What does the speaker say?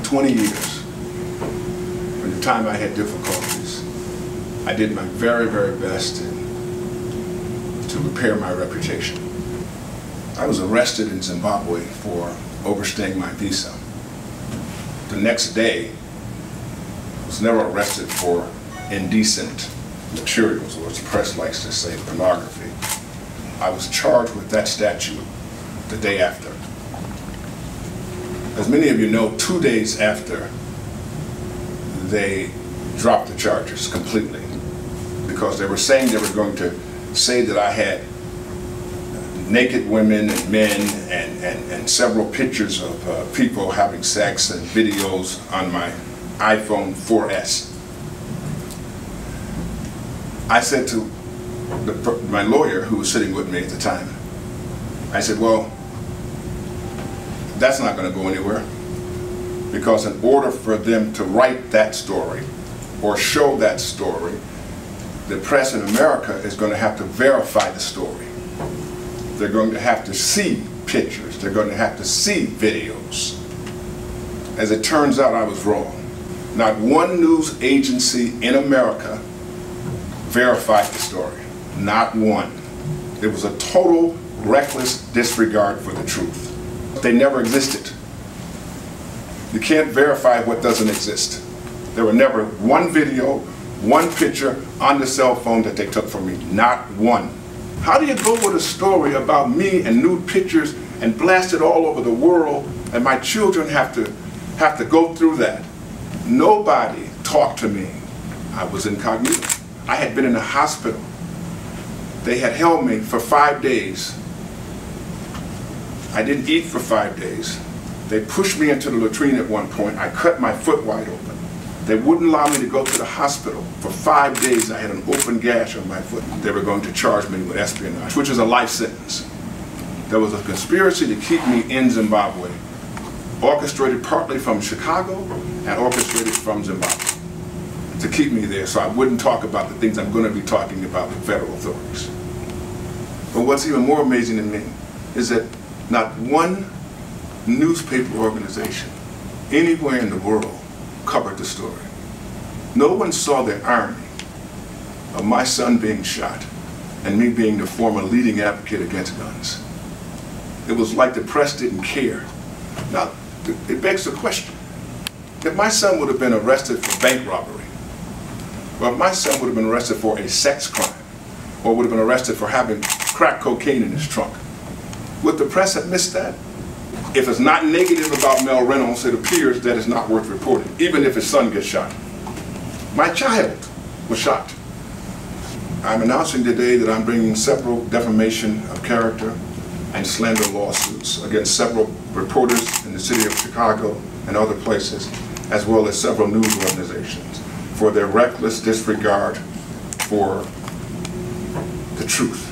20 years, from the time I had difficulties, I did my very, very best to repair my reputation. I was arrested in Zimbabwe for overstaying my visa. The next day, I was never arrested for indecent materials, or as the press likes to say, pornography. I was charged with that statute the day after. As many of you know, 2 days after, they dropped the charges completely, because they were saying they were going to say that I had naked women and men and several pictures of people having sex and videos on my iPhone 4S. I said to my lawyer, who was sitting with me at the time, I said, well, that's not going to go anywhere, because in order for them to write that story or show that story, the press in America is going to have to verify the story. They're going to have to see pictures. They're going to have to see videos. As it turns out, I was wrong. Not one news agency in America verified the story. Not one. It was a total reckless disregard for the truth. They never existed. You can't verify what doesn't exist. There were never one video, one picture on the cell phone that they took from me. Not one. How do you go with a story about me and nude pictures and blast it all over the world, and my children have to go through that? Nobody talked to me. I was incognito. I had been in the hospital. They had held me for 5 days. I didn't eat for 5 days. They pushed me into the latrine at one point. I cut my foot wide open. They wouldn't allow me to go to the hospital. For 5 days I had an open gash on my foot. They were going to charge me with espionage, which is a life sentence. There was a conspiracy to keep me in Zimbabwe, orchestrated partly from Chicago and orchestrated from Zimbabwe, to keep me there so I wouldn't talk about the things I'm going to be talking about with federal authorities. But what's even more amazing to me is that not one newspaper organization anywhere in the world covered the story. No one saw the irony of my son being shot and me being the former leading advocate against guns. It was like the press didn't care. Now, it begs the question, if my son would have been arrested for bank robbery, or if my son would have been arrested for a sex crime, or would have been arrested for having crack cocaine in his trunk, would the press have missed that? If it's not negative about Mel Reynolds, it appears that it's not worth reporting, even if his son gets shot. My child was shot. I'm announcing today that I'm bringing several defamation of character and slander lawsuits against several reporters in the city of Chicago and other places, as well as several news organizations, for their reckless disregard for the truth.